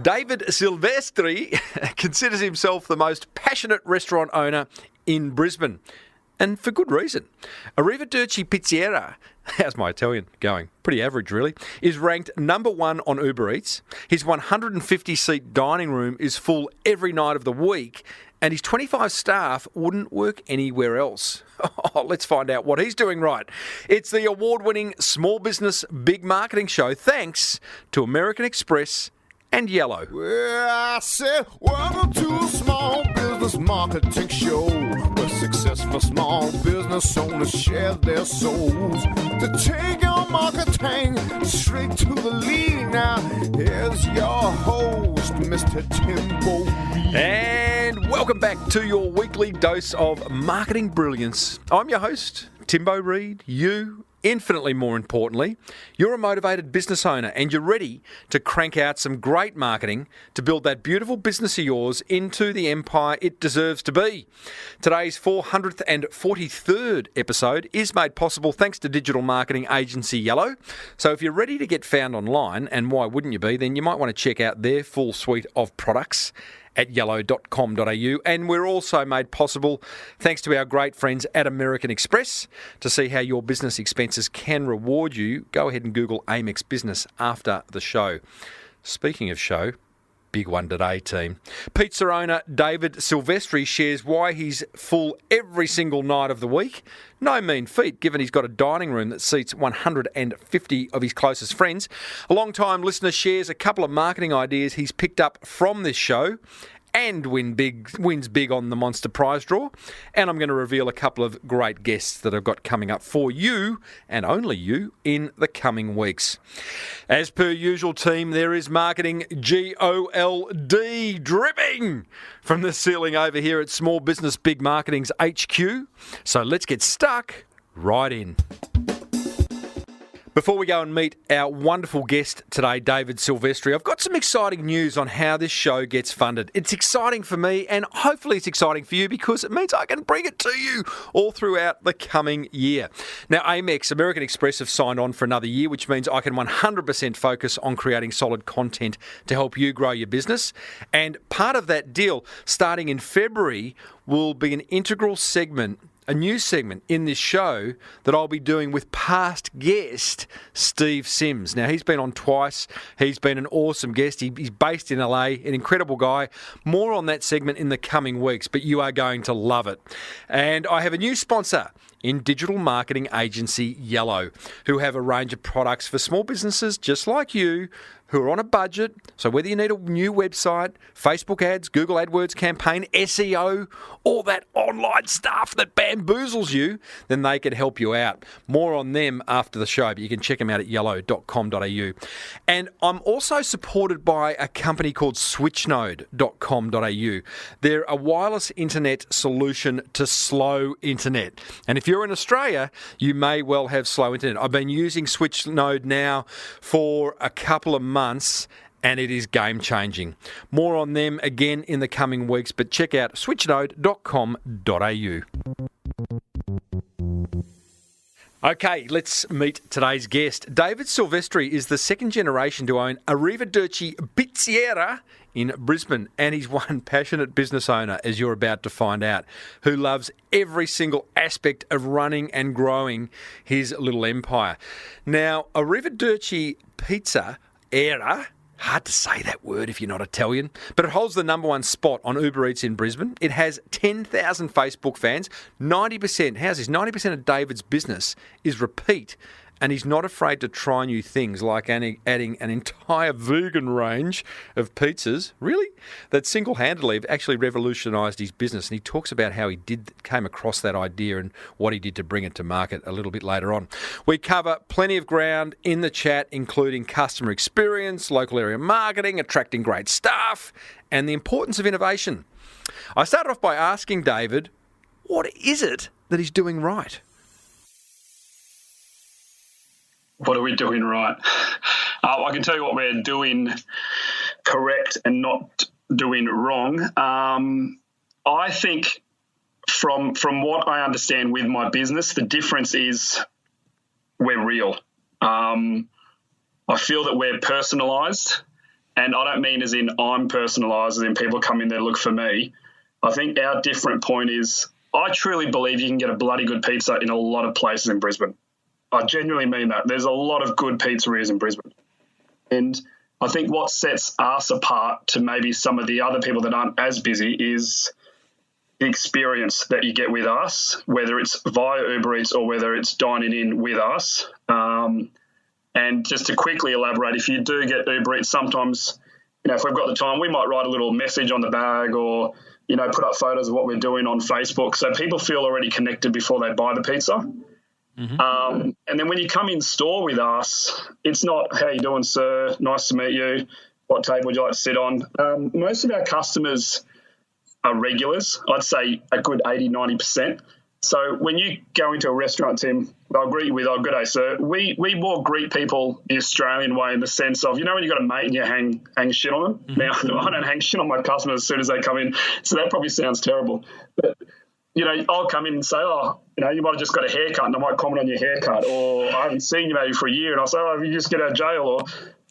David Silvestri considers himself the most passionate restaurant owner in Brisbane, and for good reason. Arrivederci Pizzeria, how's my Italian going? Pretty average, really, is ranked number 1 on Ubereats. His 150-seat dining room is full every night of the week, and his 25 staff wouldn't work anywhere else. Oh, let's find out what he's doing right. It's the award-winning Small Business Big Marketing Show, thanks to American Express and Yellow. Well, I said, welcome to a small business marketing show, where successful small business owners share their souls to take your marketing straight to the lead. Now, here's your host, Mr. Timbo Reid. And welcome back to your weekly dose of marketing brilliance. I'm your host, Timbo Reid. You, infinitely more importantly, you're a motivated business owner and you're ready to crank out some great marketing to build that beautiful business of yours into the empire it deserves to be. Today's 443rd episode is made possible thanks to digital marketing agency Yellow. So if you're ready to get found online, and why wouldn't you be, then you might want to check out their full suite of products at yellow.com.au, and we're also made possible thanks to our great friends at American Express. To see how your business expenses can reward you, go ahead and Google Amex Business after the show. Speaking of show, big one today, team. Pizza owner David Silvestri shares why he's full every single night of the week. No mean feat, given he's got a dining room that seats 150 of his closest friends. A long-time listener shares a couple of marketing ideas he's picked up from this show, and wins big on the Monster Prize draw. And I'm going to reveal a couple of great guests that I've got coming up for you, and only you, in the coming weeks. As per usual, team, there is marketing GOLD dripping from the ceiling over here at Small Business Big Marketing's HQ. So let's get stuck right in. Before we go and meet our wonderful guest today, David Silvestri, I've got some exciting news on how this show gets funded. It's exciting for me, and hopefully it's exciting for you, because it means I can bring it to you all throughout the coming year. Now, Amex, American Express, have signed on for another year, which means I can 100% focus on creating solid content to help you grow your business. And part of that deal, starting in February, will be an integral segment, a new segment in this show that I'll be doing with past guest Steve Sims. Now, he's been on twice. He's been an awesome guest. He's based in LA, an incredible guy. More on that segment in the coming weeks, but you are going to love it. And I have a new sponsor in digital marketing agency Yellow, who have a range of products for small businesses just like you, who are on a budget. So whether you need a new website, Facebook ads, Google AdWords campaign, SEO, all that online stuff that bamboozles you, then they can help you out. More on them after the show, but you can check them out at yellow.com.au. And I'm also supported by a company called switchnode.com.au. They're a wireless internet solution to slow internet. And if you're in Australia, you may well have slow internet. I've been using Switchnode now for a couple of months, and it is game-changing. More on them again in the coming weeks, but check out switchnode.com.au. Okay, let's meet today's guest. David Silvestri is the second generation to own Arrivederci Pizzeria in Brisbane, and he's one passionate business owner, as you're about to find out, who loves every single aspect of running and growing his little empire. Now, Arrivederci Pizzeria, hard to say that word if you're not Italian, but it holds the number 1 spot on Uber Eats in Brisbane. It has 10,000 Facebook fans. 90% of David's business is repeat, and he's not afraid to try new things, like adding an entire vegan range of pizzas, really, that single-handedly have actually revolutionised his business. And he talks about how he came across that idea and what he did to bring it to market a little bit later on. We cover plenty of ground in the chat, including customer experience, local area marketing, attracting great staff, and the importance of innovation. I started off by asking David, what is it that he's doing right? What are we doing right? I can tell you what we're doing correct and not doing wrong. I think from what I understand with my business, the difference is we're real. I feel that we're personalised and I don't mean as in I'm personalised, as in people come in there to look for me. I think our different point is I truly believe you can get a bloody good pizza in a lot of places in Brisbane. I genuinely mean that. There's a lot of good pizzerias in Brisbane. And I think what sets us apart to maybe some of the other people that aren't as busy is the experience that you get with us, whether it's via Ubereats or whether it's dining in with us. And just to quickly elaborate, if you do get Ubereats, sometimes, if we've got the time, we might write a little message on the bag or, put up photos of what we're doing on Facebook so people feel already connected before they buy the pizza. Mm-hmm. And then when you come in store with us, it's not, how you doing, sir? Nice to meet you. What table would you like to sit on? Most of our customers are regulars. I'd say a good 80, 90%. So when you go into a restaurant, Tim, they'll greet you with, "Oh, good day, sir." We more greet people the Australian way in the sense of, when you got a mate and you hang shit on them. Mm-hmm. Now, I don't hang shit on my customers as soon as they come in, so that probably sounds terrible. But I'll come in and say, "Oh, you might have just got a haircut," and I might comment on your haircut, or I haven't seen you maybe for a year, and I'll say, "Oh, you just get out of jail," or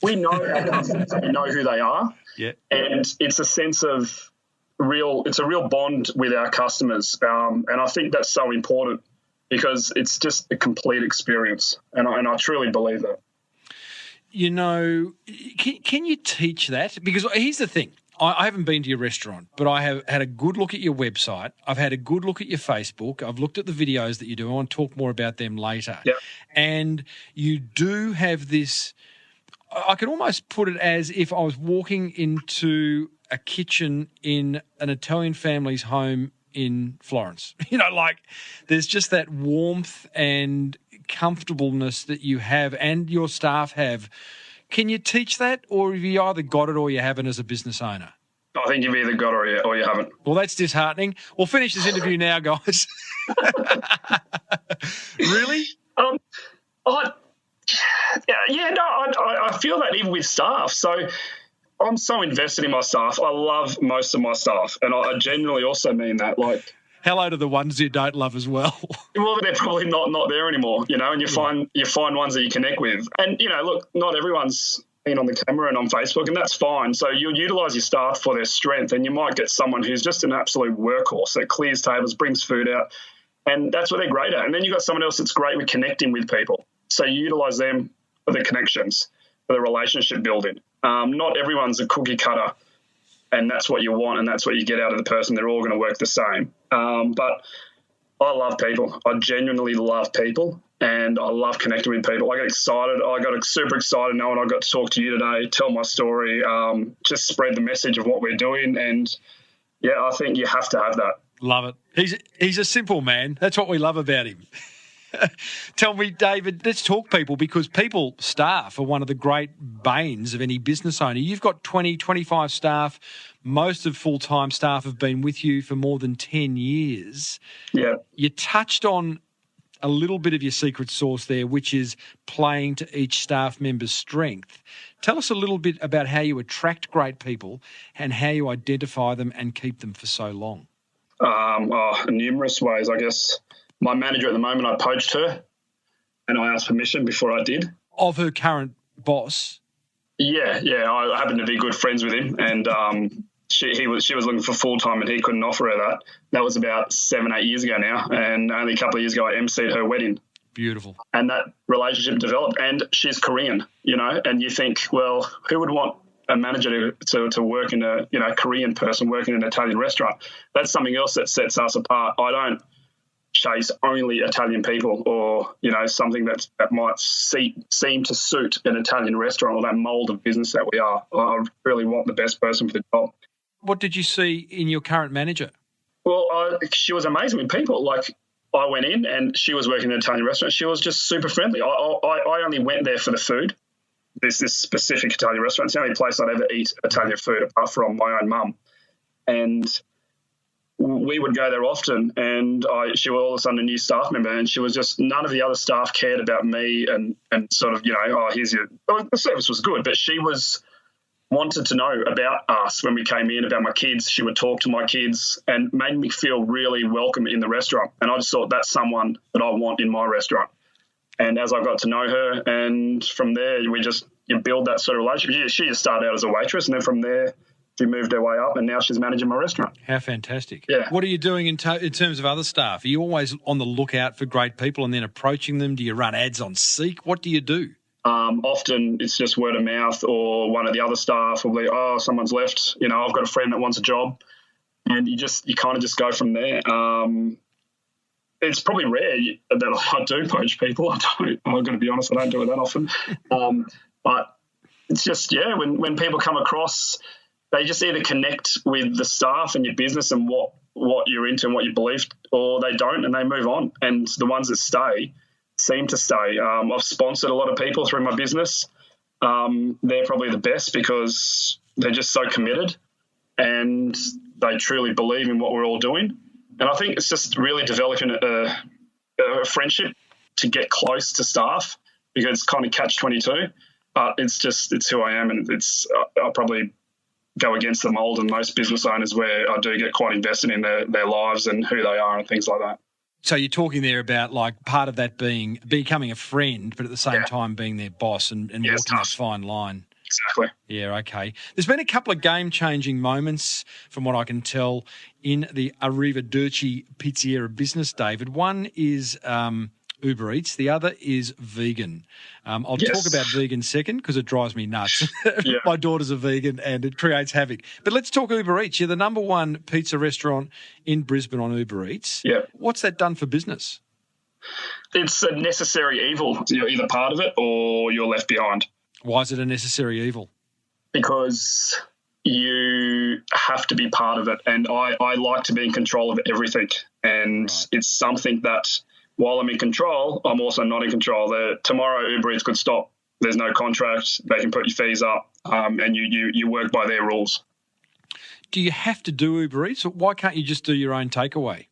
we know our customers, we know who they are, and it's a sense of it's a real bond with our customers, and I think that's so important because it's just a complete experience, and I truly believe that. Can you teach that? Because here's the thing. I haven't been to your restaurant, but I have had a good look at your website. I've had a good look at your Facebook. I've looked at the videos that you do. I want to talk more about them later. Yep. And you do have this, I could almost put it as if I was walking into a kitchen in an Italian family's home in Florence. There's just that warmth and comfortableness that you have and your staff have. Can you teach that, or have you either got it or you haven't as a business owner? I think you've either got it or you haven't. Well, that's disheartening. We'll finish this interview now, guys. Really? I feel that even with staff. So I'm so invested in my staff. I love most of my staff, and I genuinely also mean that. Hello to the ones you don't love as well. Well, they're probably not there anymore, and you find ones that you connect with. And, look, not everyone's been on the camera and on Facebook, and that's fine. So you'll utilise your staff for their strength, and you might get someone who's just an absolute workhorse that clears tables, brings food out, and that's what they're great at. And then you've got someone else that's great with connecting with people. So you utilise them for the connections, for the relationship building. Not everyone's a cookie cutter, and that's what you want and that's what you get out of the person. They're all going to work the same. But I love people. I genuinely love people, and I love connecting with people. I get excited. I got super excited knowing I got to talk to you today, tell my story, just spread the message of what we're doing. And, I think you have to have that. Love it. He's a simple man. That's what we love about him. Tell me, David, let's talk people, because staff are one of the great banes of any business owner. You've got 20, 25 staff. Most of full-time staff have been with you for more than 10 years. Yeah. You touched on a little bit of your secret sauce there, which is playing to each staff member's strength. Tell us a little bit about how you attract great people and how you identify them and keep them for so long. Numerous ways, I guess. My manager at the moment, I poached her and I asked permission before I did. Of her current boss? Yeah. I happened to be good friends with him, and she was looking for full-time and he couldn't offer her that. That was about 7-8 years ago now, and only a couple of years ago I emceed her wedding. Beautiful. And that relationship developed, and she's Korean, and you think, well, who would want a manager to work in a Korean person working in an Italian restaurant? That's something else that sets us apart. I don't chase only Italian people, or something that might seem to suit an Italian restaurant or that mould of business that we are. I really want the best person for the job. What did you see in your current manager? Well, she was amazing with people. I went in and she was working in an Italian restaurant. She was just super friendly. I only went there for the food. This specific Italian restaurant. It's the only place I'd ever eat Italian food apart from my own mum. And we would go there often, and she was all of a sudden a new staff member, and she was just, none of the other staff cared about me and sort of, the service was good, but she wanted to know about us when we came in, about my kids. She would talk to my kids and made me feel really welcome in the restaurant. And I just thought, that's someone that I want in my restaurant. And as I got to know her, and from there we just you build that sort of relationship. She just started out as a waitress, and then from there she moved her way up, and now she's managing my restaurant. How fantastic. Yeah. What are you doing in terms of other staff? Are you always on the lookout for great people and then approaching them? Do you run ads on Seek? What do you do? Often it's just word of mouth, or one of the other staff will be, oh, someone's left. You know, I've got a friend that wants a job, and you kind of just go from there. It's probably rare that I do poach people. I'm going to be honest, I don't do it that often. But it's just, when people come across, they just either connect with the staff and your business and what you're into and what you believe, or they don't and they move on. And the ones that stay seem to stay. I've sponsored a lot of people through my business. They're probably the best because they're just so committed and they truly believe in what we're all doing. And I think it's just really developing a friendship to get close to staff, because it's kind of catch-22. But it's who I am, and I'll probably go against the mould in most business owners, where I do get quite invested in their lives and who they are and things like that. So you're talking there about, like, part of that being becoming a friend, but at the same time being their boss and walking that fine line. Exactly. Yeah, okay. There's been a couple of game-changing moments, from what I can tell, in the Arrivederci Pizzeria business, David. One is Ubereats. The other is vegan. I'll talk about vegan second because it drives me nuts. Yeah. My daughter's a vegan and it creates havoc. But let's talk Ubereats. You're the number one pizza restaurant in Brisbane on Ubereats. Yeah. What's that done for business? It's a necessary evil. You're either part of it or you're left behind. Why is it a necessary evil? Because you have to be part of it. And I like to be in control of everything. And It's something that, while I'm in control, I'm also not in control. Tomorrow Uber Eats could stop. There's no contract. They can put your fees up, and you work by their rules. Do you have to do Uber Eats, or why can't you just do your own takeaway?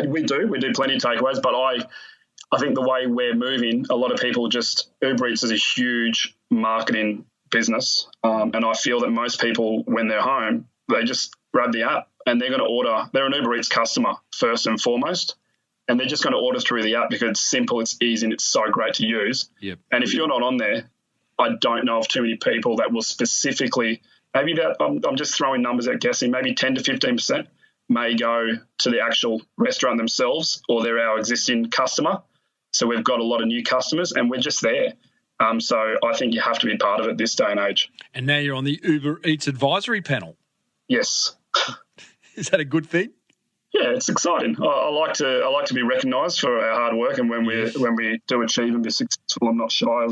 We do plenty of takeaways, but I think the way we're moving, a lot of people Uber Eats is a huge marketing business, and I feel that most people, when they're home, they just grab the app and they're going to order. They're an Uber Eats customer first and foremost, and they're just going to order through the app because it's simple, it's easy, and it's so great to use. Yep. And if you're not on there, I don't know of too many people that will specifically, maybe that I'm just throwing numbers out guessing, maybe 10 to 15% may go to the actual restaurant themselves, or they're our existing customer. So we've got a lot of new customers and we're just there. So I think you have to be part of it this day and age. And now you're on the Uber Eats advisory panel. Yes. Is that a good thing? Yeah, it's exciting. I like to be recognised for our hard work, and when we do achieve and be successful, I'm not shy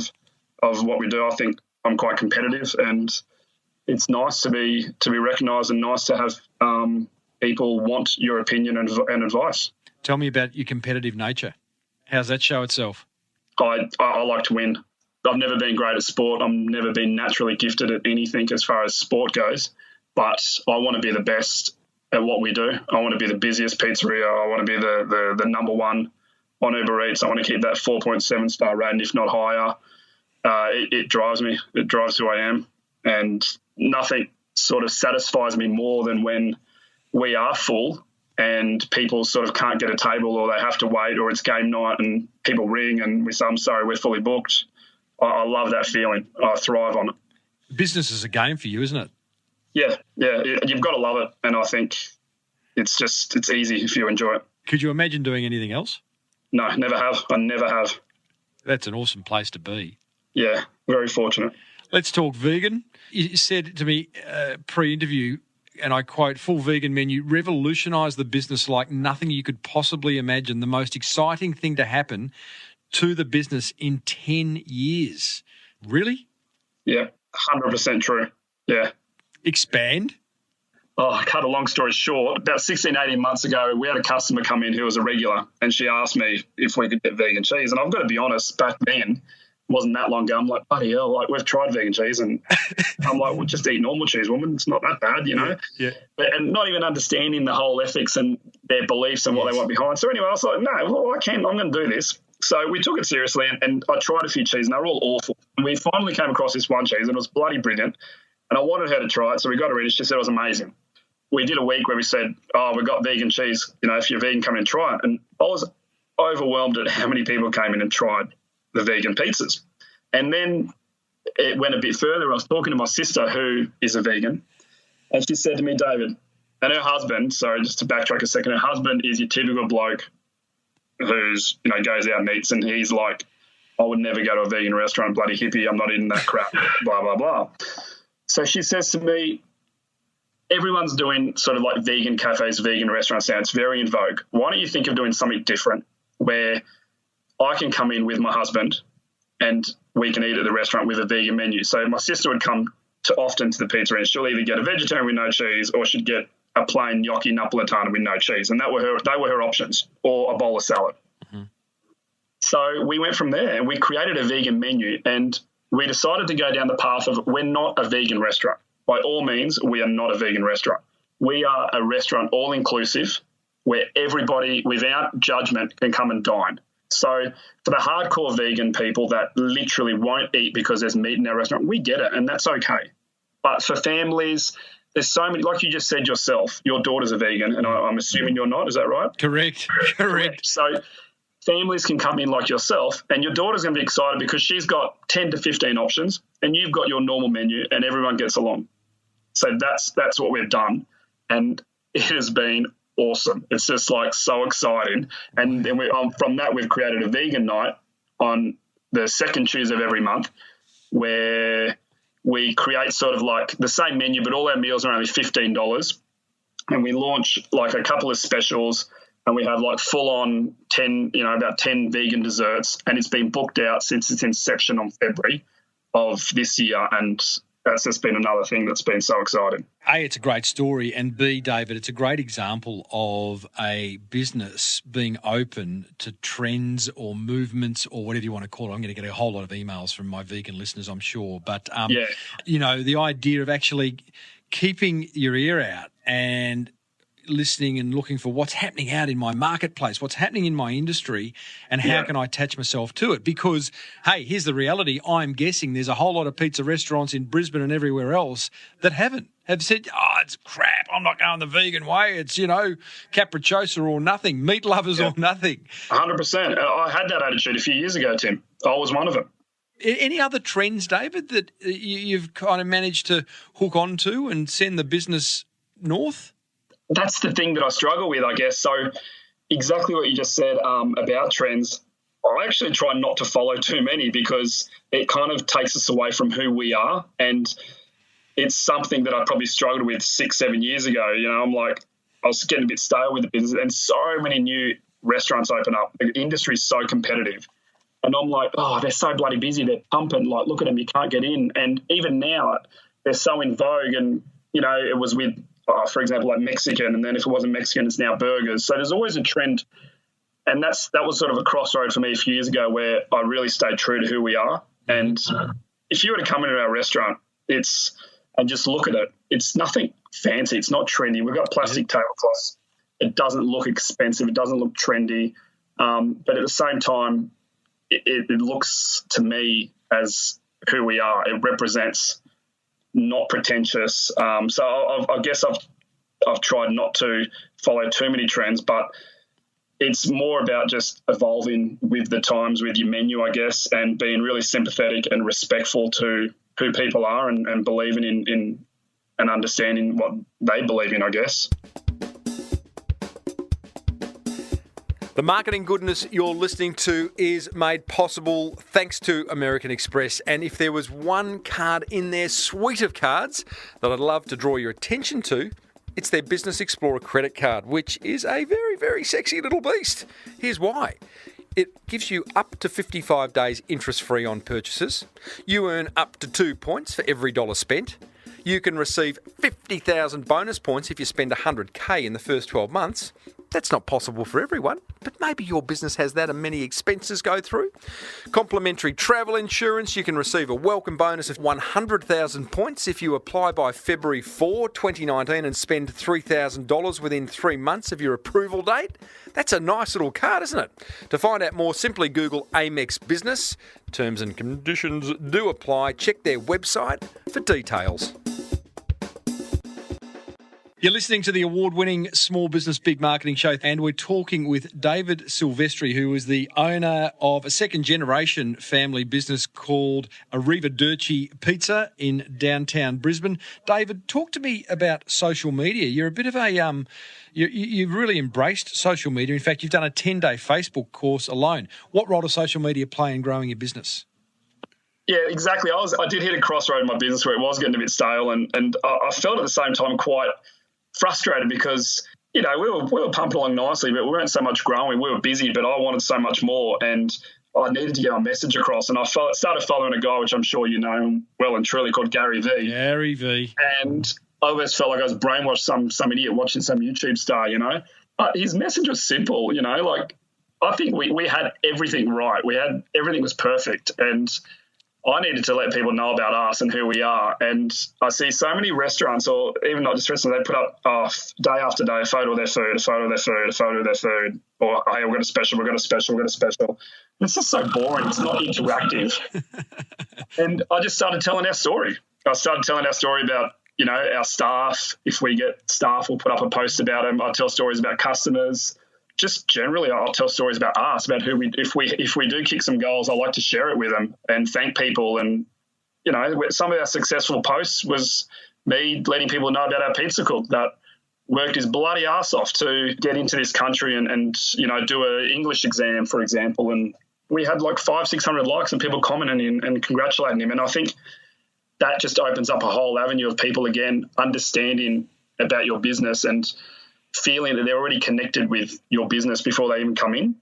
of what we do. I think I'm quite competitive, and it's nice to be recognised and nice to have people want your opinion and advice. Tell me about your competitive nature. How's that show itself? I like to win. I've never been great at sport. I've never been naturally gifted at anything as far as sport goes, but I want to be the best at what we do. I want to be the busiest pizzeria. I want to be the number one on Uber Eats. I want to keep that 4.7 star rating, if not higher. It drives me. It drives who I am. And nothing sort of satisfies me more than when we are full and people sort of can't get a table, or they have to wait, or it's game night and people ring and we say, I'm sorry, we're fully booked. I love that feeling. I thrive on it. Business is a game for you, isn't it? Yeah. You've got to love it. And I think it's easy if you enjoy it. Could you imagine doing anything else? No, never have. I never have. That's an awesome place to be. Yeah, very fortunate. Let's talk vegan. You said to me pre-interview, and I quote, full vegan menu revolutionised the business like nothing you could possibly imagine. The most exciting thing to happen to the business in 10 years. Really? Yeah, 100% true. Yeah. Expand? Oh, cut a long story short, about 16, 18 months ago, we had a customer come in who was a regular, and she asked me if we could get vegan cheese. And I've got to be honest, back then, it wasn't that long ago, I'm like, bloody hell, like, we've tried vegan cheese, and I'm like, we'll just eat normal cheese, woman. It's not that bad, you know? Yeah. And not even understanding the whole ethics and their beliefs and what they want behind. So anyway, I was like, no, well, I'm going to do this. So we took it seriously, and I tried a few cheeses, and they were all awful. And we finally came across this one cheese, and it was bloody brilliant. And I wanted her to try it, so we got her in. She said it was amazing. We did a week where we said, we've got vegan cheese. You know, if you're vegan, come in and try it. And I was overwhelmed at how many people came in and tried the vegan pizzas. And then it went a bit further. I was talking to my sister, who is a vegan, and she said to me, David, and her husband, sorry, just to backtrack a second, her husband is your typical bloke who's, goes out and eats, and he's like, I would never go to a vegan restaurant, bloody hippie, I'm not eating that crap, blah, blah, blah. So she says to me, everyone's doing sort of like vegan cafes, vegan restaurants now. It's very in vogue. Why don't you think of doing something different where I can come in with my husband and we can eat at the restaurant with a vegan menu? So my sister would come often to the pizzeria, and she'll either get a vegetarian with no cheese or she'd get a plain gnocchi napoletana with no cheese, and they were her options, or a bowl of salad. Mm-hmm. So we went from there and we created a vegan menu, and we decided to go down the path of we're not a vegan restaurant. By all means, we are not a vegan restaurant. We are a restaurant all-inclusive where everybody, without judgment, can come and dine. So for the hardcore vegan people that literally won't eat because there's meat in our restaurant, we get it, and that's okay. But for families, there's so many, like you just said yourself, your daughter's a vegan, and I'm assuming you're not. Is that right? Correct. So families can come in like yourself, and your daughter's going to be excited because she's got 10 to 15 options, and you've got your normal menu, and everyone gets along. So that's what we've done, and it has been awesome. It's just like so exciting. And then from that, we've created a vegan night on the second Tuesday of every month, where we create sort of like the same menu, but all our meals are only $15. And we launch like a couple of specials, and we have like full on 10, about 10 vegan desserts. And it's been booked out since its inception on February of this year. And that's just been another thing that's been so exciting. A, it's a great story, and B, David, it's a great example of a business being open to trends or movements or whatever you want to call it. I'm going to get a whole lot of emails from my vegan listeners, I'm sure. But, the idea of actually keeping your ear out and listening and looking for what's happening out in my marketplace, what's happening in my industry, and how can I attach myself to it? Because, hey, here's the reality. I'm guessing there's a whole lot of pizza restaurants in Brisbane and everywhere else that have said, it's crap, I'm not going the vegan way. It's, capricciosa or nothing, meat lovers or nothing. 100%. I had that attitude a few years ago, Tim. I was one of them. Any other trends, David, that you've kind of managed to hook onto and send the business north? That's the thing that I struggle with, I guess. So exactly what you just said about trends, I actually try not to follow too many because it kind of takes us away from who we are. And it's something that I probably struggled with 6-7 years ago. I'm like, I was getting a bit stale with the business, and so many new restaurants open up. The industry's so competitive. And I'm like, they're so bloody busy. They're pumping. Like, look at them, you can't get in. And even now, they're so in vogue. And, it was with, for example, like Mexican, and then if it wasn't Mexican, it's now burgers. So there's always a trend, and that was sort of a crossroad for me a few years ago where I really stayed true to who we are. And if you were to come into our restaurant, and just look at it, it's nothing fancy. It's not trendy. We've got plastic tablecloths. It doesn't look expensive. It doesn't look trendy. But at the same time, it looks to me as who we are. It represents not pretentious. So I guess I've tried not to follow too many trends, but it's more about just evolving with the times with your menu, I guess, and being really sympathetic and respectful to who people are and believing in and understanding what they believe in, I guess. The marketing goodness you're listening to is made possible thanks to American Express. And if there was one card in their suite of cards that I'd love to draw your attention to, it's their Business Explorer credit card, which is a very, very sexy little beast. Here's why. It gives you up to 55 days interest-free on purchases. You earn up to 2 points for every dollar spent. You can receive 50,000 bonus points if you spend 100K in the first 12 months. That's not possible for everyone, but maybe your business has that and many expenses go through. Complimentary travel insurance. You can receive a welcome bonus of 100,000 points if you apply by February 4, 2019 and spend $3,000 within 3 months of your approval date. That's a nice little card, isn't it? To find out more, simply Google Amex Business. Terms and conditions do apply. Check their website for details. You're listening to the award-winning Small Business Big Marketing Show, and we're talking with David Silvestri, who is the owner of a second-generation family business called Arrivederci Pizza in downtown Brisbane. David, talk to me about social media. You're a bit of a you've really embraced social media. In fact, you've done a 10-day Facebook course alone. What role does social media play in growing your business? Yeah, exactly. I did hit a crossroad in my business where it was getting a bit stale, and I felt at the same time quite frustrated because, you know, we were pumping along nicely, but we weren't so much growing. We were busy, but I wanted so much more, and I needed to get my message across. And I started following a guy, which I'm sure you know well and truly, called Gary V. Gary V. And I always felt like I was brainwashed, some idiot watching some YouTube star, you know. But his message was simple, you know, like I think we had everything right. Everything was perfect, and I needed to let people know about us and who we are. And I see so many restaurants, or even not just restaurants, they put up day after day a photo of their food, a photo of their food, a photo of their food, or, hey, we've got a special, we've got a special, we've got a special. It's just so boring. It's not interactive. And I just started telling our story. I started telling our story about, you know, our staff. If we get staff, we'll put up a post about them. I tell stories about customers. Just generally, I'll tell stories about us, about who if we do kick some goals, I like to share it with them and thank people. And, you know, some of our successful posts was me letting people know about our pizza cook that worked his bloody ass off to get into this country and you know, do an English exam, for example. And we had like 500-600 likes and people commenting and congratulating him. And I think that just opens up a whole avenue of people, again, understanding about your business and feeling that they're already connected with your business before they even come in.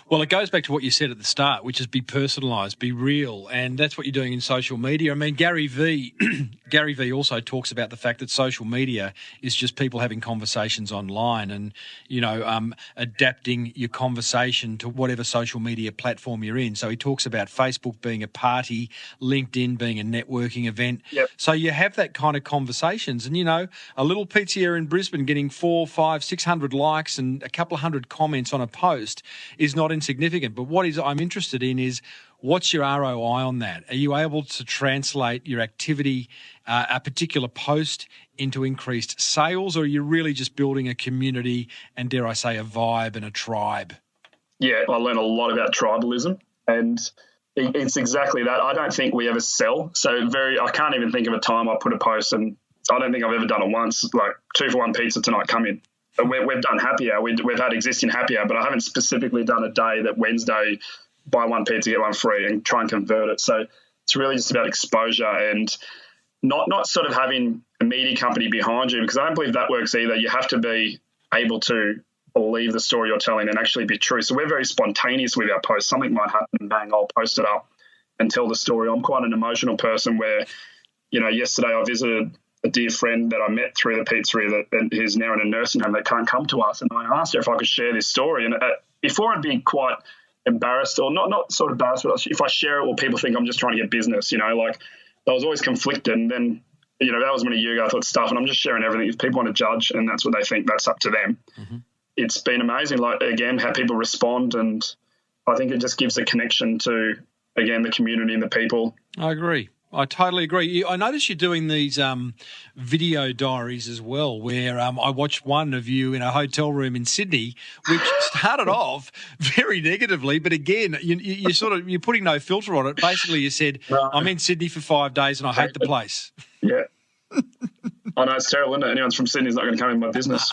Well, it goes back to what you said at the start, which is be personalised, be real, and that's what you're doing in social media. I mean, Gary V also talks about the fact that social media is just people having conversations online and, you know, adapting your conversation to whatever social media platform you're in. So he talks about Facebook being a party, LinkedIn being a networking event. Yep. So you have that kind of conversations, and, you know, a little pizzeria in Brisbane getting 400, 500, 600 likes and a couple of hundred comments on a post is not insignificant. But what I'm interested in is, what's your ROI on that? Are you able to translate your activity, a particular post, into increased sales, or are you really just building a community and, dare I say, a vibe and a tribe? Yeah, I learned a lot about tribalism, and it's exactly that. I don't think we ever sell. I can't even think of a time I put a post, and I don't think I've ever done it once, like 2-for-1 pizza tonight, come in. We've done happy hour. We've had existing happy hour, but I haven't specifically done a day that Wednesday, buy one pizza, get one free, and try and convert it. So it's really just about exposure and not sort of having a media company behind you, because I don't believe that works either. You have to be able to believe the story you're telling and actually be true. So we're very spontaneous with our posts. Something might happen, bang, I'll post it up and tell the story. I'm quite an emotional person where, you know, yesterday I visited a dear friend that I met through the pizzeria that who's now in a nursing home that can't come to us. And I asked her if I could share this story. And before I'd be quite embarrassed, or not sort of embarrassed, but if I share it, will people think I'm just trying to get business, you know, like I was always conflicted. And then, you know, that was when a year ago I thought stuff, and I'm just sharing everything. If people want to judge and that's what they think, that's up to them. Mm-hmm. It's been amazing, like, again, how people respond. And I think it just gives a connection to, again, the community and the people. I agree. I totally agree. I notice you're doing these video diaries as well, where I watched one of you in a hotel room in Sydney, which started off very negatively, but again, you're putting no filter on it. Basically, you said, I'm in Sydney for 5 days and I hate the place. Yeah. I know, it's terrible, isn't it? Anyone's from Sydney's not going to come in my business.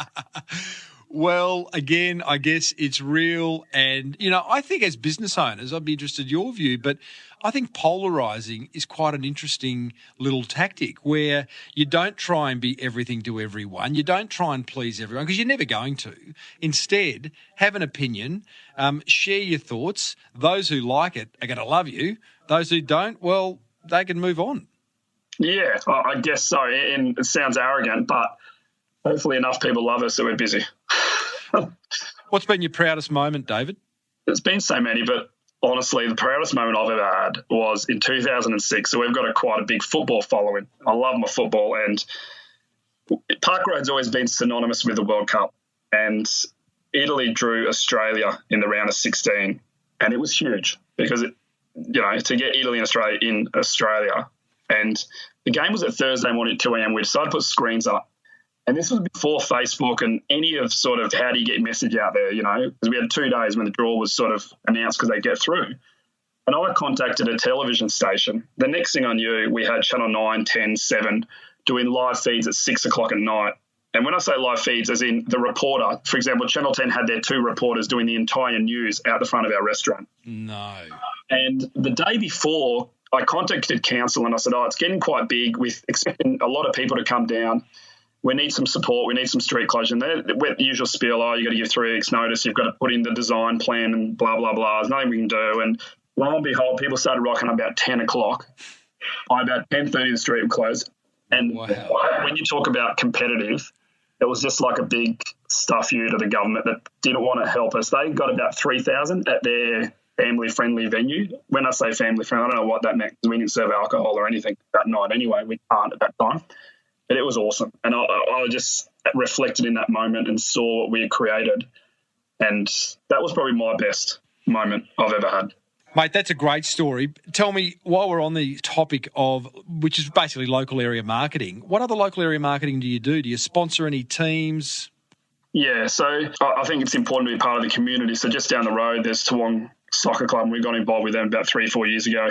Well, again, I guess it's real. And, you know, I think as business owners, I'd be interested in your view, but I think polarising is quite an interesting little tactic where you don't try and be everything to everyone. You don't try and please everyone, because you're never going to. Instead, have an opinion, share your thoughts. Those who like it are going to love you. Those who don't, well, they can move on. Yeah, I guess so. And it sounds arrogant, but hopefully enough people love us that we're busy. What's been your proudest moment, David? There's been so many, but honestly, the proudest moment I've ever had was in 2006. So we've got quite a big football following. I love my football, and Park Road's always been synonymous with the World Cup. And Italy drew Australia in the round of 16, and it was huge because, to get Italy and Australia in Australia, and the game was at Thursday morning at 2 a.m. We decided to put screens up. And this was before Facebook and any of sort of how do you get your message out there, because we had 2 days when the draw was sort of announced because they get through. And I contacted a television station. The next thing I knew, we had Channel 9, 10, 7 doing live feeds at 6 o'clock at night. And when I say live feeds, as in the reporter, for example, Channel 10 had their 2 reporters doing the entire news out the front of our restaurant. No. And the day before, I contacted council and I said, it's getting quite big. We're expecting a lot of people to come down. We need some support. We need some street closure. And the usual spiel, you got to give 3 weeks notice. You've got to put in the design plan and blah, blah, blah. There's nothing we can do. And lo and behold, people started rocking up about 10 o'clock. By about 10:30, the street would close. And when you talk about competitive, it was just like a big stuff you to the government that didn't want to help us. They got about 3,000 at their family-friendly venue. When I say family-friendly, I don't know what that meant because we didn't serve alcohol or anything that night anyway. We can't at that time. But it was awesome. And I just reflected in that moment and saw what we had created. And that was probably my best moment I've ever had. Mate, that's a great story. Tell me, while we're on the topic of, which is basically local area marketing, what other local area marketing do you do? Do you sponsor any teams? Yeah, so I think it's important to be part of the community. So just down the road, there's Toowong Soccer Club, and we got involved with them about 3 or 4 years ago.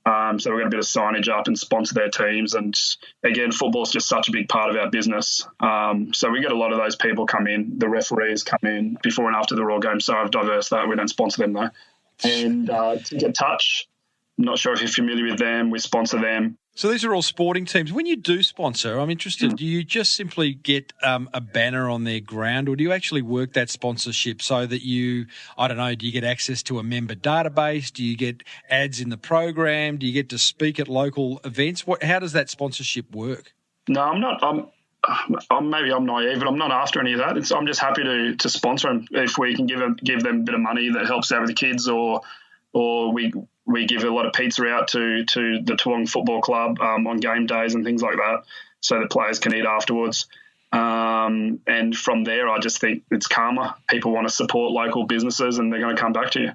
So we've got a bit of signage up and sponsor their teams. And again, football's just such a big part of our business. So we get a lot of those people come in. The referees come in before and after the Royal game. So I've diverse that. We don't sponsor them though. And to get touch, I'm not sure if you're familiar with them. We sponsor them. So these are all sporting teams. When you do sponsor, I'm interested, do you just simply get a banner on their ground or do you actually work that sponsorship so that do you get access to a member database? Do you get ads in the program? Do you get to speak at local events? How does that sponsorship work? No, I'm not. Maybe I'm naive, but I'm not after any of that. I'm just happy to sponsor them if we can give them a bit of money that helps out with the kids or we give a lot of pizza out to the Toowong Football Club on game days and things like that so the players can eat afterwards. And from there, I just think it's karma. People want to support local businesses and they're going to come back to you.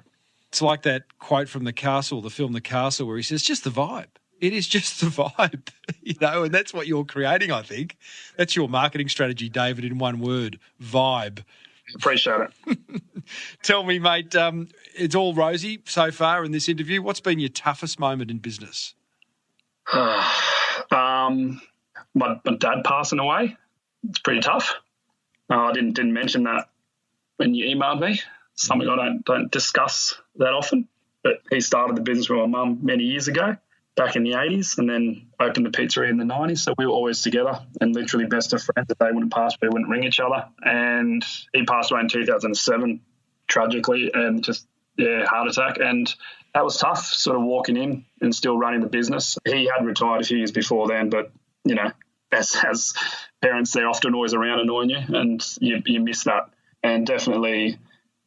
It's like that quote from The Castle, the film The Castle, where he says, just the vibe. It is just the vibe, and that's what you're creating, I think. That's your marketing strategy, David, in one word, vibe. Appreciate it. Tell me, mate, it's all rosy so far in this interview. What's been your toughest moment in business? My dad passing away. It's pretty tough. I didn't mention that when you emailed me. Something I don't discuss that often. But he started the business with my mum many years ago, back in the 80s, and then opened the pizzeria in the 90s. So we were always together and literally best of friends. If they wouldn't pass, we wouldn't ring each other. And he passed away in 2007, tragically, and heart attack. And that was tough, sort of walking in and still running the business. He had retired a few years before then, but, as parents, they're often always around annoying you, and you miss that. And definitely,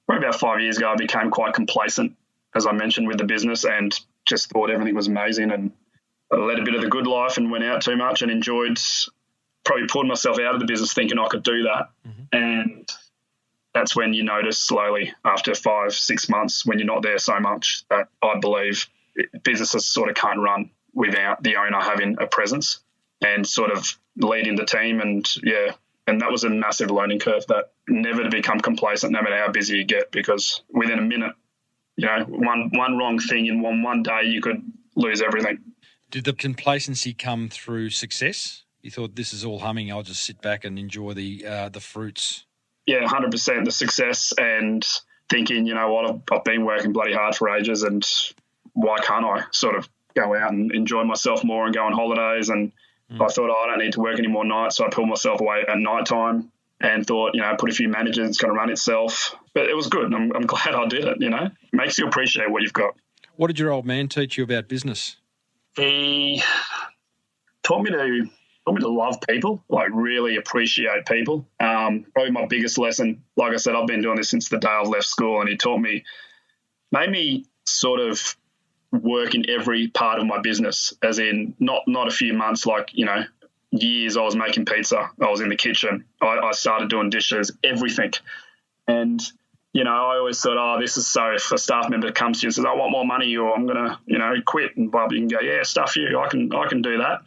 probably about 5 years ago, I became quite complacent, as I mentioned, with the business and just thought everything was amazing, and I led a bit of the good life and went out too much and probably pulled myself out of the business thinking I could do that. Mm-hmm. And that's when you notice slowly after 5-6 months when you're not there so much that I believe businesses sort of can't run without the owner having a presence and sort of leading the team. And that was a massive learning curve, that never to become complacent no matter how busy you get, because within a minute, one wrong thing in one day, you could lose everything. Did the complacency come through success? You thought, this is all humming, I'll just sit back and enjoy the fruits? Yeah, 100% the success, and thinking, I've been working bloody hard for ages, and why can't I sort of go out and enjoy myself more and go on holidays? And I thought, I don't need to work any more nights, so I pulled myself away at night time. And thought, put a few managers, it's going to run itself. But it was good. I'm glad I did it, Makes you appreciate what you've got. What did your old man teach you about business? He taught me to love people, like really appreciate people. Probably my biggest lesson, like I said, I've been doing this since the day I left school, and he made me sort of work in every part of my business, as in not a few months, like, years I was making pizza. I was in the kitchen. I started doing dishes, everything. And, I always thought, this is so, if a staff member comes to you and says, I want more money, or I'm going to, quit, and blah, you can go, yeah, stuff you, I can do that.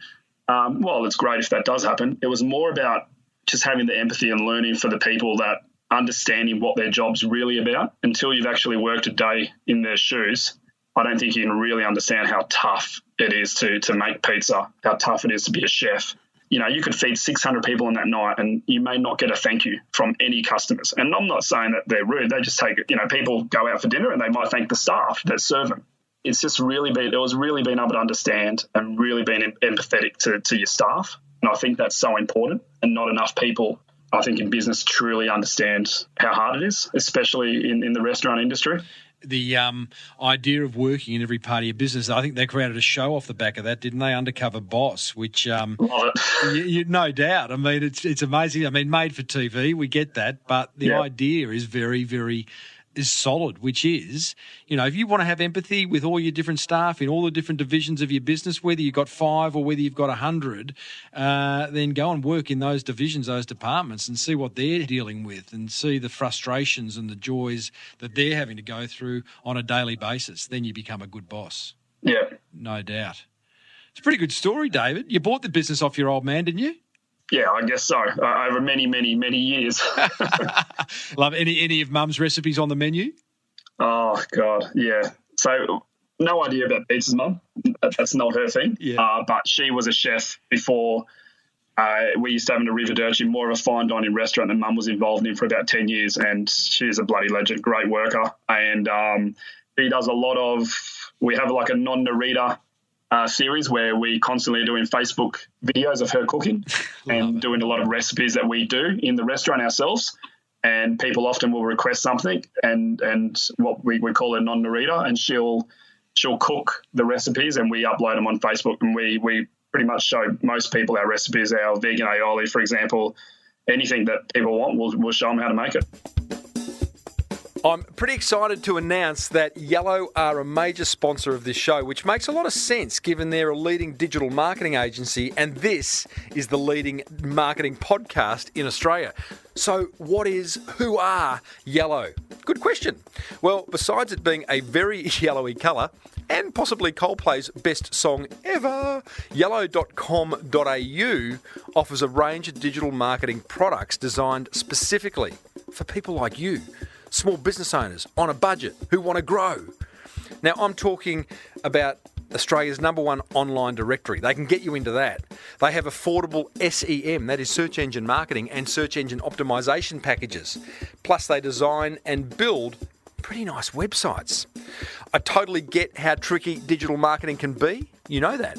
Well, it's great if that does happen. It was more about just having the empathy and learning for the people, that understanding what their job's really about. Until you've actually worked a day in their shoes, I don't think you can really understand how tough it is to make pizza, how tough it is to be a chef. You know, you could feed 600 people on that night and you may not get a thank you from any customers. And I'm not saying that they're rude. They just take it. You know, people go out for dinner and they might thank the staff that serve them. It's just really being able to understand and really being empathetic to your staff. And I think that's so important, and not enough people, I think, in business truly understand how hard it is, especially in the restaurant industry. The idea of working in every part of your business, I think they created a show off the back of that, didn't they? Undercover Boss, which love it. No doubt. I mean, it's amazing. I mean, made for TV, we get that, but the idea is very, very is solid, which is, you know, if you want to have empathy with all your different staff in all the different divisions of your business, whether you've got 5 or whether you've got 100, then go and work in those divisions, those departments, and see what they're dealing with and see the frustrations and the joys that they're having to go through on a daily basis. Then you become a good boss. Yeah. No doubt. It's a pretty good story, David. You bought the business off your old man, didn't you? Yeah, I guess so. Over many, many, many years. Love any of Mum's recipes on the menu? Oh, God, yeah. So no idea about pizzas, Mum. That's not her thing. Yeah. But she was a chef before. We used to have an Arrivederci, more of a fine dining restaurant that Mum was involved in for about 10 years, and she's a bloody legend, great worker. And she does a lot of – we have like a non-Narita series where we constantly are doing Facebook videos of her cooking and doing a lot of recipes that we do in the restaurant ourselves. And people often will request something and what we call a non-Narita, and she'll cook the recipes and we upload them on Facebook, and we pretty much show most people our recipes, our vegan aioli, for example. Anything that people want, we'll show them how to make it. I'm pretty excited to announce that Yellow are a major sponsor of this show, which makes a lot of sense given they're a leading digital marketing agency and this is the leading marketing podcast in Australia. So who are Yellow? Good question. Well, besides it being a very yellowy colour and possibly Coldplay's best song ever, yellow.com.au offers a range of digital marketing products designed specifically for people like you, small business owners on a budget who want to grow. Now, I'm talking about Australia's #1 online directory. They can get you into that. They have affordable SEM, that is search engine marketing, and search engine optimization packages. Plus, they design and build pretty nice websites. I totally get how tricky digital marketing can be. You know that.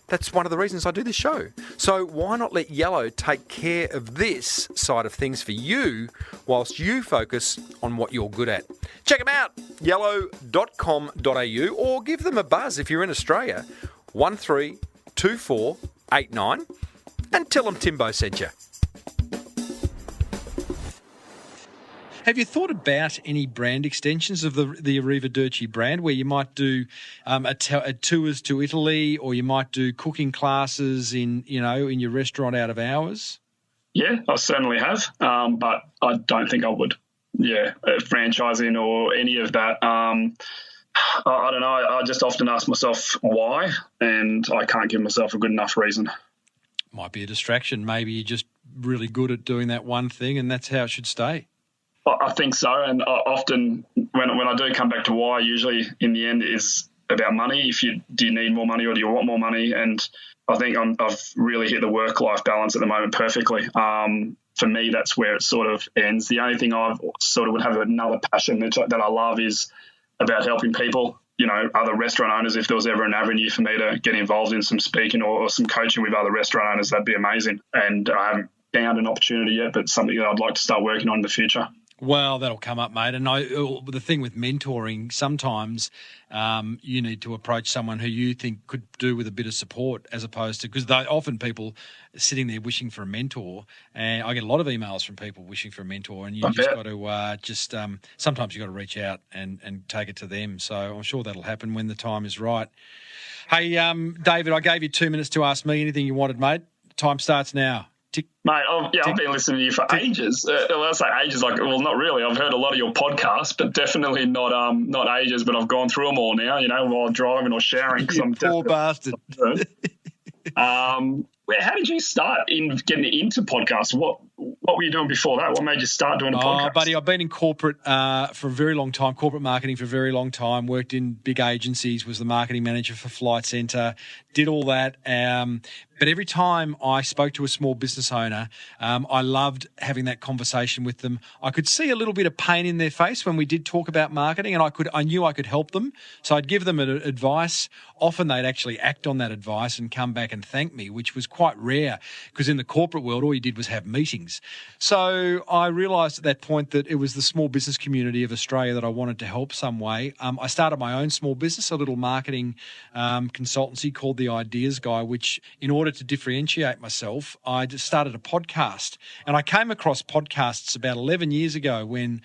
That's one of the reasons I do this show. So why not let Yellow take care of this side of things for you whilst you focus on what you're good at? Check them out, yellow.com.au, or give them a buzz if you're in Australia, 132489, and tell them Timbo sent you. Have you thought about any brand extensions of the Arrivederci brand, where you might do tours to Italy, or you might do cooking classes in your restaurant out of hours? Yeah, I certainly have, but I don't think I would. Yeah, franchising or any of that. I don't know. I just often ask myself why, and I can't give myself a good enough reason. Might be a distraction. Maybe you're just really good at doing that one thing, and that's how it should stay. I think so, and often when I do come back to why, usually in the end is about money. Do you need more money or do you want more money? And I think I've really hit the work-life balance at the moment perfectly. For me, that's where it sort of ends. The only thing I sort of would have another passion that I love is about helping people, other restaurant owners. If there was ever an avenue for me to get involved in some speaking or some coaching with other restaurant owners, that'd be amazing. And I haven't found an opportunity yet, but something that I'd like to start working on in the future. Well, that'll come up, mate. And the thing with mentoring, sometimes you need to approach someone who you think could do with a bit of support, as opposed to, because often people are sitting there wishing for a mentor, and I get a lot of emails from people wishing for a mentor, and you just got to sometimes you got to reach out and take it to them. So I'm sure that'll happen when the time is right. Hey, David, I gave you 2 minutes to ask me anything you wanted, mate. Time starts now. Mate, I've been listening to you for ages. Well, I say ages, not really. I've heard a lot of your podcasts, but definitely not ages. But I've gone through them all now, while driving or showering. You poor bastard. How did you start in getting into podcasts? What what were you doing before that? What made you start doing a podcast? Oh, buddy, I've been in corporate for a very long time, corporate marketing for a very long time, worked in big agencies, was the marketing manager for Flight Centre, did all that. But every time I spoke to a small business owner, I loved having that conversation with them. I could see a little bit of pain in their face when we did talk about marketing, and I knew I could help them. So I'd give them advice. Often they'd actually act on that advice and come back and thank me, which was quite rare because in the corporate world, all you did was have meetings. So I realised at that point that it was the small business community of Australia that I wanted to help some way. I started my own small business, a little marketing consultancy called The Ideas Guy, which in order to differentiate myself, I just started a podcast. And I came across podcasts about 11 years ago when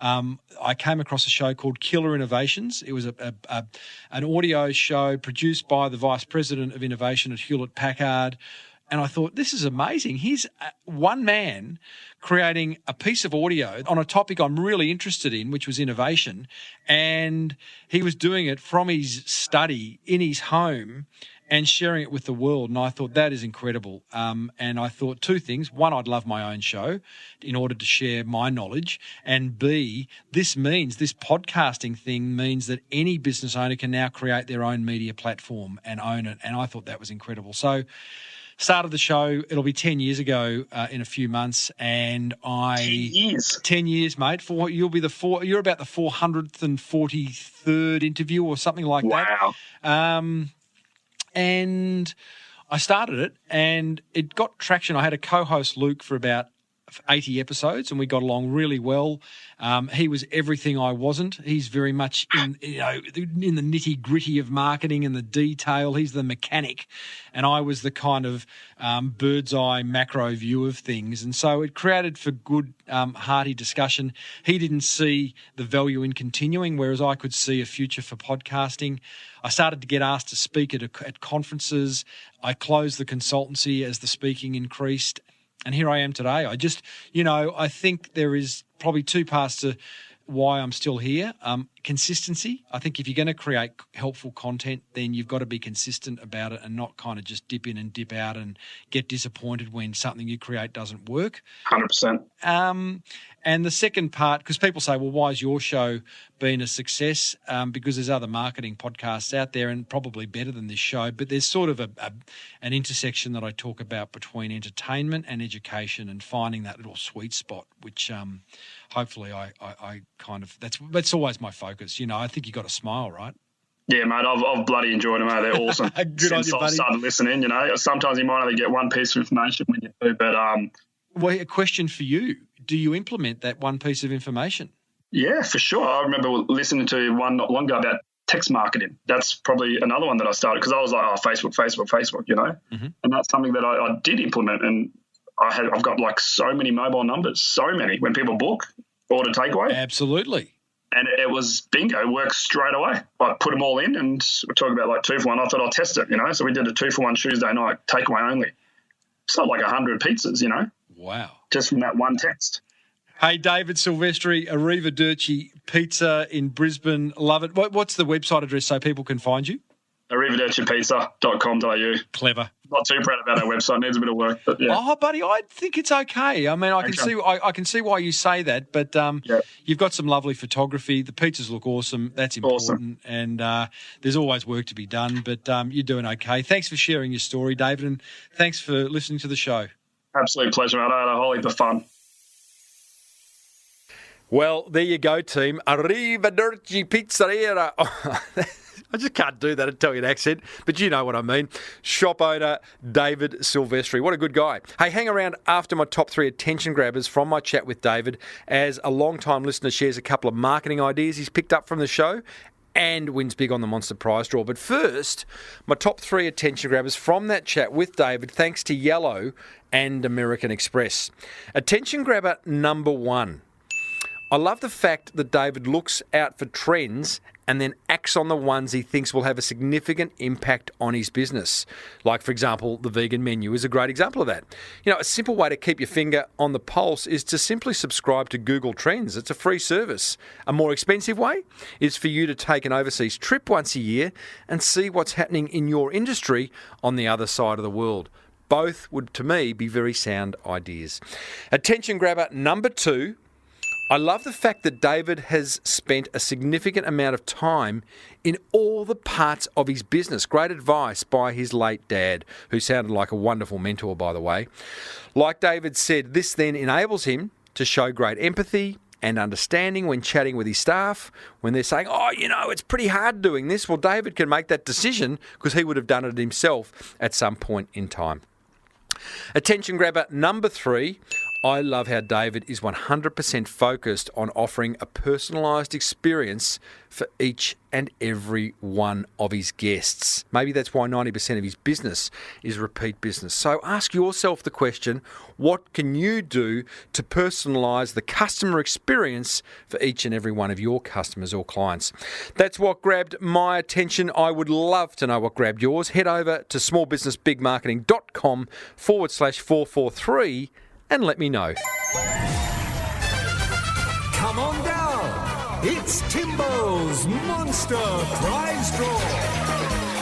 I came across a show called Killer Innovations. It was an audio show produced by the Vice President of Innovation at Hewlett-Packard. And I thought, this is amazing. Here's one man creating a piece of audio on a topic I'm really interested in, which was innovation. And he was doing it from his study in his home and sharing it with the world. And I thought, that is incredible. And I thought two things. One, I'd love my own show in order to share my knowledge. And B, this podcasting thing means that any business owner can now create their own media platform and own it. And I thought that was incredible. So started the show, it'll be 10 years ago in a few months. And 10 years? 10 years, mate. You're about the 443rd interview or something like that. Wow. And I started it and it got traction. I had a co-host, Luke, for about 80 episodes and we got along really well. He was everything I wasn't. He's very much in the nitty-gritty of marketing and the detail. He's the mechanic and I was the kind of bird's eye macro view of things. And so it created for good, hearty discussion. He didn't see the value in continuing, whereas I could see a future for podcasting. I started to get asked to speak at conferences. I closed the consultancy as the speaking increased. And here I am today. I think there is probably two parts to why I'm still here. Consistency. I think if you're going to create helpful content, then you've got to be consistent about it and not kind of just dip in and dip out and get disappointed when something you create doesn't work. 100%. And the second part, because people say, well, why is your show been a success? Because there's other marketing podcasts out there and probably better than this show, but there's sort of an intersection that I talk about between entertainment and education and finding that little sweet spot, which hopefully I kind of, that's always my focus. I think you got to smile, right? Yeah, mate, I've bloody enjoyed them, mate. They're awesome. Good on you, buddy. I've started listening, sometimes you might only get one piece of information when you do, but... Well, a question for you. Do you implement that one piece of information? Yeah, for sure. I remember listening to one not long ago about text marketing. That's probably another one that I started because I was like, Facebook, Mm-hmm. And that's something that I did implement. And I've got like so many mobile numbers, so many when people book, order takeaway. Absolutely. And it was bingo, works straight away. I put them all in and we're talking about like 2 for 1. I thought I'll test it, So we did a 2 for 1 Tuesday night, takeaway only. It's not like 100 pizzas, Wow. Just from that one text. Hey, David Silvestri, Arrivederci Pizza in Brisbane. Love it. What's the website address so people can find you? Arrivedercipizza.com.au. Clever. Not too proud about our website. Needs a bit of work, but yeah. Oh, buddy, I think it's okay. I mean, I can see why you say that, but You've got some lovely photography. The pizzas look awesome. That's important. And there's always work to be done, but you're doing okay. Thanks for sharing your story, David, and thanks for listening to the show. Absolute pleasure, mate. I had a whole heap of fun. Well, there you go, team. Arrivederci Pizzeria. I just can't do that Italian accent, but you know what I mean. Shop owner David Silvestri. What a good guy. Hey, hang around after my top 3 attention grabbers from my chat with David, as a long-time listener shares a couple of marketing ideas he's picked up from the show and wins big on the Monster Prize Draw. But first, my top 3 attention grabbers from that chat with David, thanks to Yellow and American Express. Attention grabber number 1. I love the fact that David looks out for trends and then acts on the ones he thinks will have a significant impact on his business. Like, for example, the vegan menu is a great example of that. A simple way to keep your finger on the pulse is to simply subscribe to Google Trends. It's a free service. A more expensive way is for you to take an overseas trip once a year and see what's happening in your industry on the other side of the world. Both would, to me, be very sound ideas. Attention grabber number 2. I love the fact that David has spent a significant amount of time in all the parts of his business. Great advice by his late dad, who sounded like a wonderful mentor, by the way. Like David said, this then enables him to show great empathy and understanding when chatting with his staff, when they're saying, it's pretty hard doing this. Well, David can make that decision because he would have done it himself at some point in time. Attention grabber number 3. I love how David is 100% focused on offering a personalised experience for each and every one of his guests. Maybe that's why 90% of his business is repeat business. So ask yourself the question, what can you do to personalise the customer experience for each and every one of your customers or clients? That's what grabbed my attention. I would love to know what grabbed yours. Head over to smallbusinessbigmarketing.com/443 and let me know. Come on down. It's Timbo's Monster Prize Draw.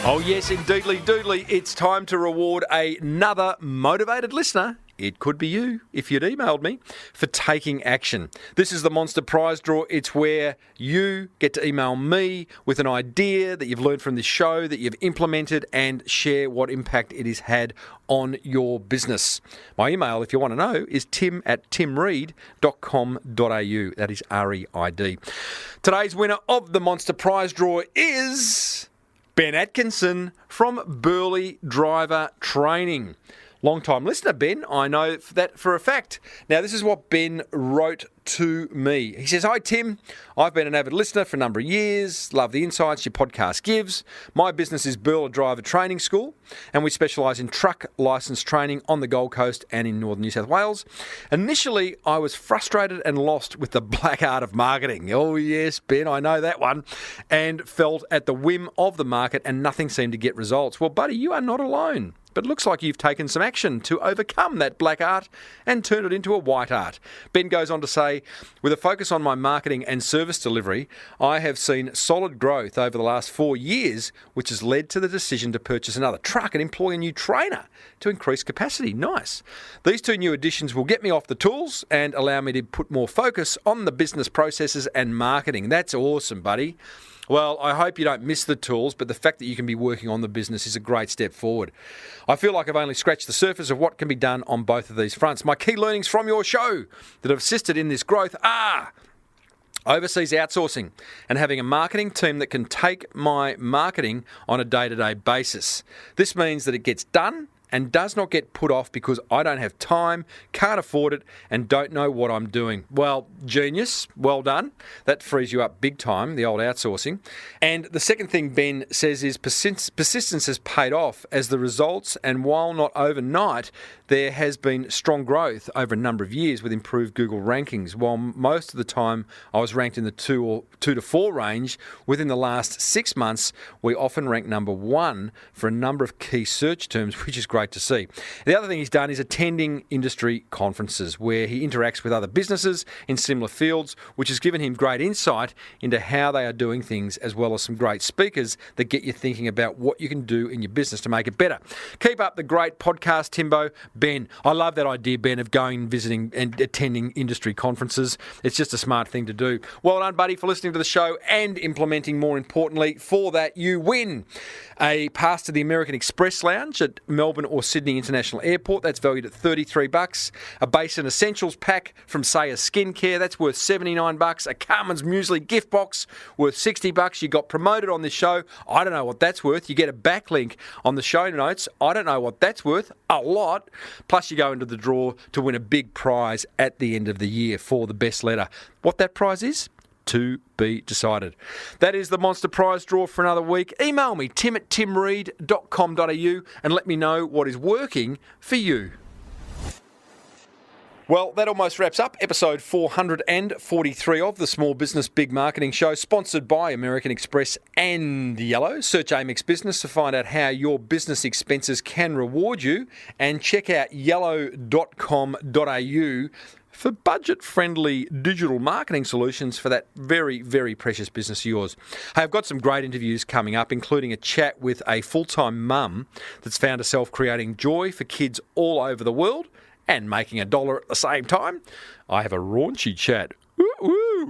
Oh yes, indeedly doodly. It's time to reward another motivated listener. It could be you, if you'd emailed me, for taking action. This is the Monster Prize Draw. It's where you get to email me with an idea that you've learned from this show, that you've implemented, and share what impact it has had on your business. My email, if you want to know, is tim@timreid.com.au. That is R-E-I-D. Today's winner of the Monster Prize Draw is Ben Atkinson from Burleigh Driver Training. Long-time listener, Ben. I know that for a fact. Now, this is what Ben wrote to me. He says, "Hi, Tim. I've been an avid listener for a number of years. Love the insights your podcast gives. My business is Burleigh Driver Training School, and we specialise in truck licence training on the Gold Coast and in northern New South Wales. Initially, I was frustrated and lost with the black art of marketing." Oh, yes, Ben, I know that one. "And felt at the whim of the market and nothing seemed to get results." Well, buddy, you are not alone. But it looks like you've taken some action to overcome that black art and turn it into a white art. Ben goes on to say, "With a focus on my marketing and service delivery, I have seen solid growth over the last 4 years, which has led to the decision to purchase another truck and employ a new trainer to increase capacity." Nice. "These 2 new additions will get me off the tools and allow me to put more focus on the business processes and marketing." That's awesome, buddy. Well, I hope you don't miss the tools, but the fact that you can be working on the business is a great step forward. I feel like I've only scratched the surface of what can be done on both of these fronts. My key learnings from your show that have assisted in this growth are overseas outsourcing and having a marketing team that can take my marketing on a day-to-day basis. This means that it gets done and does not get put off because I don't have time, can't afford it, and don't know what I'm doing. Well, genius. Well done. That frees you up big time, the old outsourcing. And the second thing Ben says is persistence has paid off as the results, and while not overnight, there has been strong growth over a number of years with improved Google rankings. While most of the time I was ranked in the 2 to 4 range, within the last 6 months, we often rank number 1 for a number of key search terms, which is great to see. The other thing he's done is attending industry conferences where he interacts with other businesses in similar fields, which has given him great insight into how they are doing things, as well as some great speakers that get you thinking about what you can do in your business to make it better. Keep up the great podcast, Timbo. Ben, I love that idea, Ben, of going and visiting and attending industry conferences. It's just a smart thing to do. Well done, buddy, for listening to the show and implementing, more importantly. For that, you win a pass to the American Express Lounge at Melbourne or Sydney International Airport. That's valued at $33. A base and essentials pack from Saya Skincare. That's worth $79. A Carmen's Muesli gift box worth $60. You got promoted on this show. I don't know what that's worth. You get a backlink on the show notes. I don't know what that's worth. A lot. Plus you go into the draw to win a big prize at the end of the year for the best letter. What that prize is? To be decided. That is the Monster Prize Draw for another week. Email me, tim@timreid.com.au, and let me know what is working for you. Well, that almost wraps up episode 443 of the Small Business Big Marketing Show, sponsored by American Express and Yellow. Search Amex Business to find out how your business expenses can reward you, and check out yellow.com.au for budget-friendly digital marketing solutions for that very, very precious business of yours. Hey, I've got some great interviews coming up, including a chat with a full-time mum that's found herself creating joy for kids all over the world and making $1 at the same time. I have a raunchy chat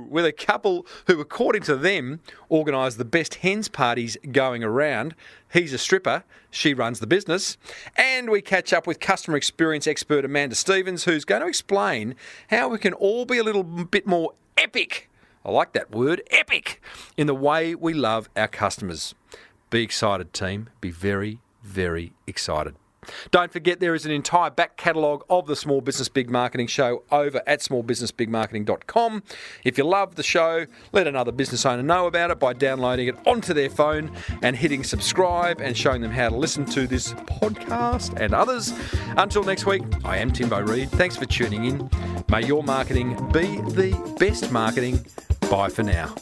with a couple who, according to them, organise the best hens parties going around. He's a stripper, she runs the business. And we catch up with customer experience expert Amanda Stevens, who's going to explain how we can all be a little bit more epic. I like that word, epic, in the way we love our customers. Be excited, team. Be very, very excited. Don't forget there is an entire back catalogue of the Small Business Big Marketing Show over at smallbusinessbigmarketing.com. If you love the show, let another business owner know about it by downloading it onto their phone and hitting subscribe and showing them how to listen to this podcast and others. Until next week, I am Timbo Reid. Thanks for tuning in. May your marketing be the best marketing. Bye for now.